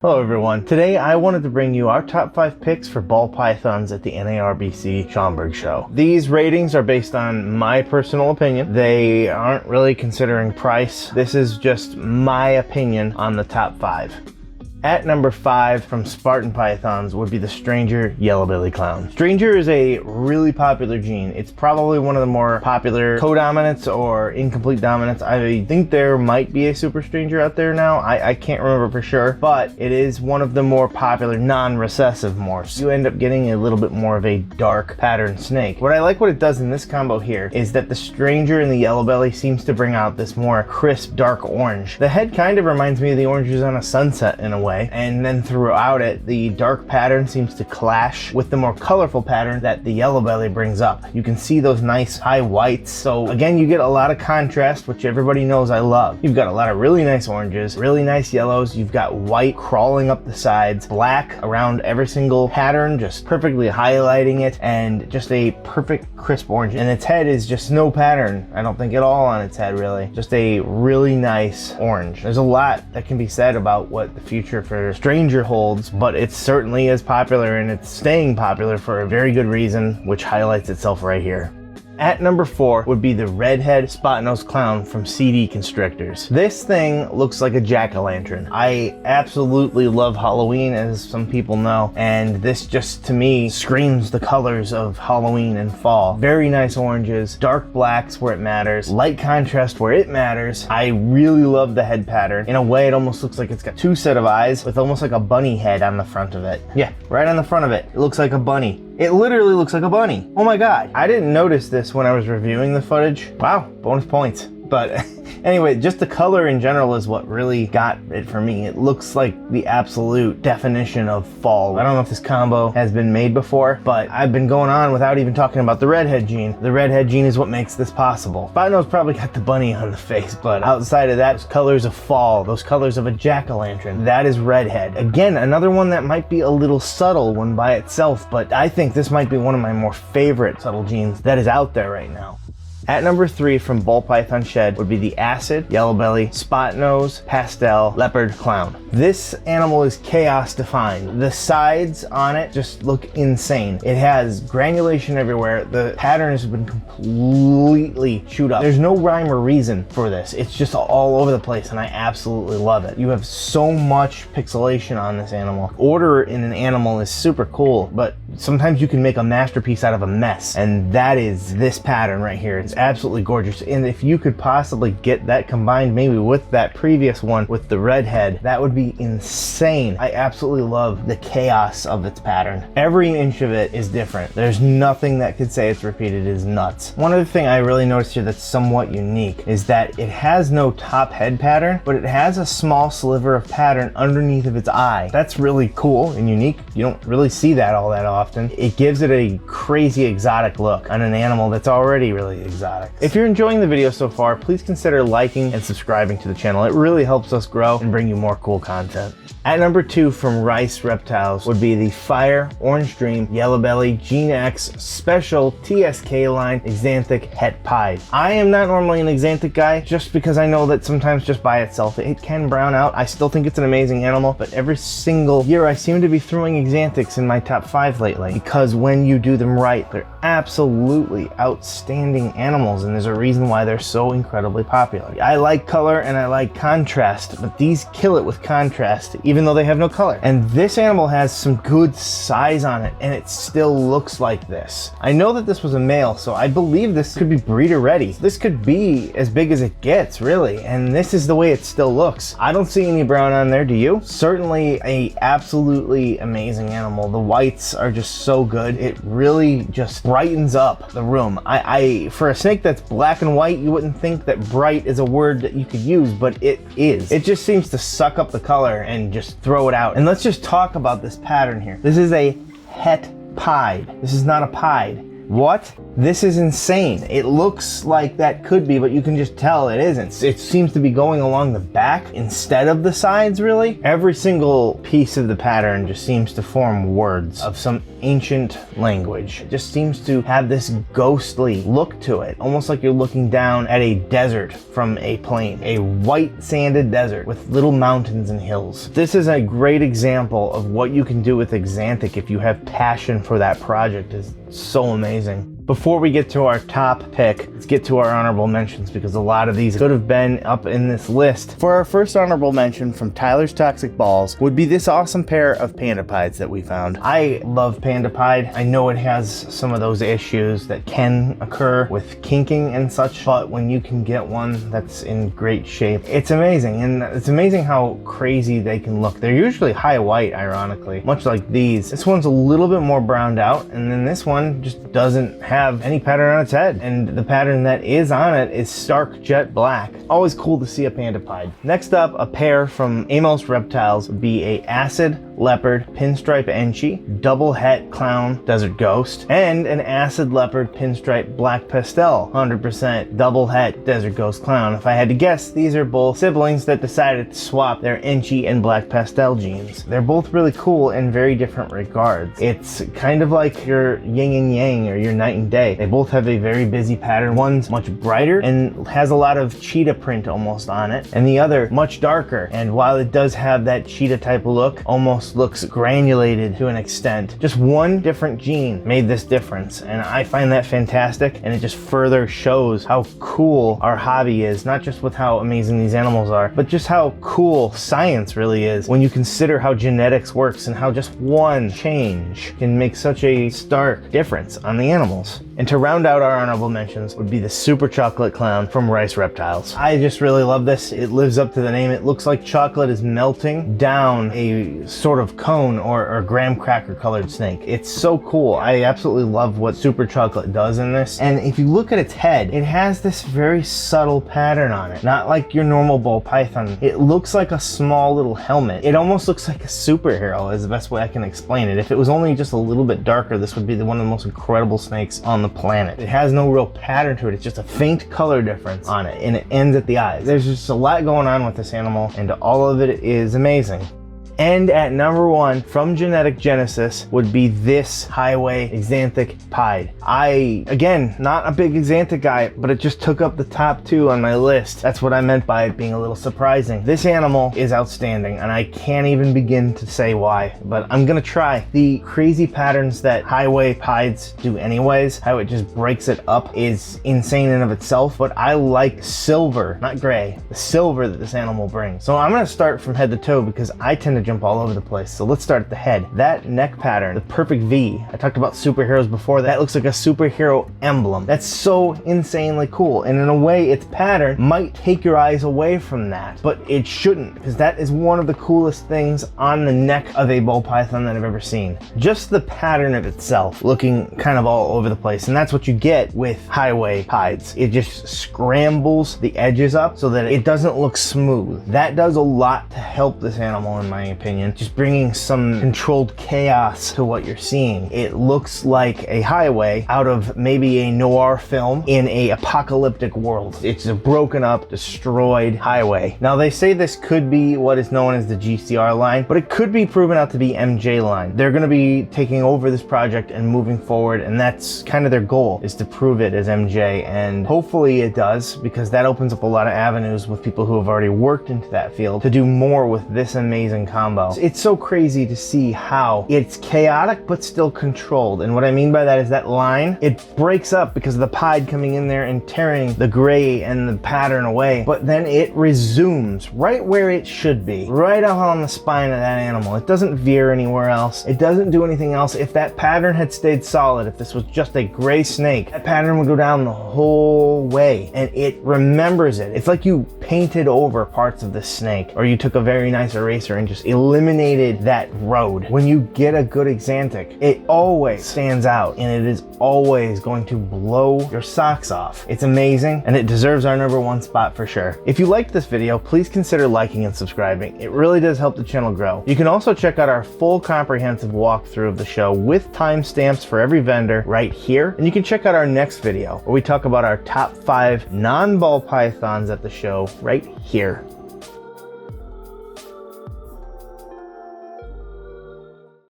Hello everyone. Today I wanted to bring you our top 5 picks for ball pythons at the NARBC Schaumburg show. These ratings are based on my personal opinion. They aren't really considering price. This is just my opinion on the top 5. At number 5 from Spartan Pythons would be the Stranger Yellow-bellied Clown. Stranger is a really popular gene. It's probably one of the more popular co-dominants or incomplete dominants. I think there might be a Super Stranger out there now. I can't remember for sure, but it is one of the more popular non-recessive morphs. You end up getting a little bit more of a dark pattern snake. What I like what it does in this combo here is that the Stranger and the yellow belly seems to bring out this more crisp dark orange. The head kind of reminds me of the oranges on a sunset in a way. And then throughout it, the dark pattern seems to clash with the more colorful pattern that the yellow belly brings up. You can see those nice high whites. So again, you get a lot of contrast, which everybody knows I love. You've got a lot of really nice oranges, really nice yellows. You've got white crawling up the sides, black around every single pattern, just perfectly highlighting it, and just a perfect crisp orange. And its head is just no pattern, I don't think at all on its head really. Just a really nice orange. There's a lot that can be said about what the future for Stranger holds, but it's certainly as popular and it's staying popular for a very good reason, which highlights itself right here. At number 4 would be the redhead spot-nosed clown from CD Constrictors. This thing looks like a jack-o'-lantern. I absolutely love Halloween, as some people know, and this just to me screams the colors of Halloween and fall. Very nice oranges, dark blacks where it matters, light contrast where it matters. I really love the head pattern. In a way, it almost looks like it's got 2 sets of eyes with almost like a bunny head on the front of it. Yeah, right on the front of it. It looks like a bunny. It literally looks like a bunny. Oh my god. I didn't notice this when I was reviewing the footage. Wow, bonus points. But anyway, just the color in general is what really got it for me. It looks like the absolute definition of fall. I don't know if this combo has been made before, but I've been going on without even talking about the redhead gene. The redhead gene is what makes this possible. Spot-nose probably got the bunny on the face, but outside of that, those colors of fall, those colors of a jack-o'-lantern, that is redhead. Again, another one that might be a little subtle when by itself, but I think this might be one of my more favorite subtle genes that is out there right now. At number 3 from Ball Python Shed would be the Acid Yellow Belly Spot Nose Pastel Leopard Clown. This animal is chaos defined. The sides on it just look insane. It has granulation everywhere. The pattern has been completely chewed up. There's no rhyme or reason for this. It's just all over the place and I absolutely love it. You have so much pixelation on this animal. Order in an animal is super cool, but sometimes you can make a masterpiece out of a mess, and that is this pattern right here. It's absolutely gorgeous, and if you could possibly get that combined maybe with that previous one with the redhead, that would be insane. I absolutely love the chaos of its pattern. Every inch of it is different. There's nothing that could say it's repeated. It is nuts. One other thing I really noticed here that's somewhat unique is that it has no top head pattern, but it has a small sliver of pattern underneath of its eye. That's really cool and unique. You don't really see that all that often. It gives it a crazy exotic look on an animal that's already really exotic. If you're enjoying the video so far, please consider liking and subscribing to the channel. It really helps us grow and bring you more cool content. At number 2 from Rice Reptiles would be the Fire Orange Dream Yellow Belly Gene X Special TSK line Xanthic Het Pied. I am not normally an Xanthic guy just because I know that sometimes just by itself it can brown out. I still think it's an amazing animal, but every single year I seem to be throwing Xanthics in my top 5 lately because when you do them right, they're absolutely outstanding animals, and there's a reason why they're so incredibly popular. I like color and I like contrast, but these kill it with contrast even though they have no color. And this animal has some good size on it and it still looks like this. I know that this was a male, so I believe this could be breeder ready. This could be as big as it gets, really, and this is the way it still looks. I don't see any brown on there, do you? Certainly a absolutely amazing animal. The whites are just so good. It really just brightens up the room. For a snake that's black and white, you wouldn't think that bright is a word that you could use, but it is. It just seems to suck up the color and just throw it out. And let's just talk about this pattern here. This is a Het Pied. This is not a pied. What? This is insane. It looks like that could be, but you can just tell it isn't. It seems to be going along the back instead of the sides, really. Every single piece of the pattern just seems to form words of some ancient language. It just seems to have this ghostly look to it, almost like you're looking down at a desert from a plane, a white sanded desert with little mountains and hills. This is a great example of what you can do with Xanthic if you have passion for that project. It's so amazing. Before we get to our top pick, let's get to our honorable mentions, because a lot of these could have been up in this list. For our first honorable mention from Tyler's Toxic Balls would be this awesome pair of Pandapides that we found. I love Pandapide. I know it has some of those issues that can occur with kinking and such, but when you can get one that's in great shape, it's amazing. And it's amazing how crazy they can look. They're usually high white, ironically, much like these. This one's a little bit more browned out, and then this one just doesn't have any pattern on its head, and the pattern that is on it is stark jet black. Always cool to see a Pandapide. Next up, a pair from Amos Reptiles would be a Acid Leopard Pinstripe Enchi, Double Het Clown Desert Ghost, and an Acid Leopard Pinstripe Black Pastel 100% Double Het Desert Ghost Clown. If I had to guess, these are both siblings that decided to swap their Enchi and Black Pastel genes. They're both really cool in very different regards. It's kind of like your yin and yang, or your night and day. They both have a very busy pattern. One's much brighter and has a lot of cheetah print almost on it, and the other much darker. And while it does have that cheetah type look, almost looks granulated to an extent. Just one different gene made this difference, and I find that fantastic, and it just further shows how cool our hobby is, not just with how amazing these animals are, but just how cool science really is when you consider how genetics works and how just one change can make such a stark difference on the animals. And to round out our honorable mentions would be the Super Chocolate Clown from Rice Reptiles. I just really love this. It lives up to the name. It looks like chocolate is melting down a sort of cone or graham cracker colored snake. It's so cool. I absolutely love what Super Chocolate does in this. And if you look at its head, it has this very subtle pattern on it. Not like your normal ball python. It looks like a small little helmet. It almost looks like a superhero is the best way I can explain it. If it was only just a little bit darker, this would be one of the most incredible snakes on the planet. It has no real pattern to it. It's just a faint color difference on it, and it ends at the eyes. There's just a lot going on with this animal, and all of it is amazing. And at number one from Genetic Genesis would be this Highway Xanthic Pied. Again, not a big Xanthic guy, but it just took up the top two on my list. That's what I meant by it being a little surprising. This animal is outstanding, and I can't even begin to say why, but I'm gonna try. The crazy patterns that Highway Pieds do anyways, how it just breaks it up, is insane in of itself, but I like silver, not gray, the silver that this animal brings. So I'm gonna start from head to toe because I tend to jump all over the place. So let's start at the head. That neck pattern, the perfect V. I talked about superheroes before. That looks like a superhero emblem. That's so insanely cool. And in a way, its pattern might take your eyes away from that, but it shouldn't, because that is one of the coolest things on the neck of a ball python that I've ever seen. Just the pattern of itself looking kind of all over the place. And that's what you get with Highway Pieds. It just scrambles the edges up so that it doesn't look smooth. That does a lot to help this animal, in my opinion, just bringing some controlled chaos to what you're seeing. It looks like a highway out of maybe a noir film in a apocalyptic world. It's a broken up, destroyed highway. Now they say this could be what is known as the GCR line, but it could be proven out to be MJ line. They're going to be taking over this project and moving forward, and that's kind of their goal, is to prove it as MJ, and hopefully it does, because that opens up a lot of avenues with people who have already worked into that field to do more with this amazing combo. It's so crazy to see how it's chaotic but still controlled. And what I mean by that is that line, it breaks up because of the pied coming in there and tearing the gray and the pattern away, but then it resumes right where it should be, right up on the spine of that animal. It doesn't veer anywhere else. It doesn't do anything else. If that pattern had stayed solid, if this was just a gray snake, that pattern would go down the whole way, and it remembers it. It's like you painted over parts of the snake, or you took a very nice eraser and just eliminated that road. When you get a good Axanthic, it always stands out and it is always going to blow your socks off. It's amazing and it deserves our #1 spot for sure. If you liked this video, please consider liking and subscribing. It really does help the channel grow. You can also check out our full comprehensive walkthrough of the show with timestamps for every vendor right here. And you can check out our next video where we talk about our top 5 non-ball pythons at the show right here.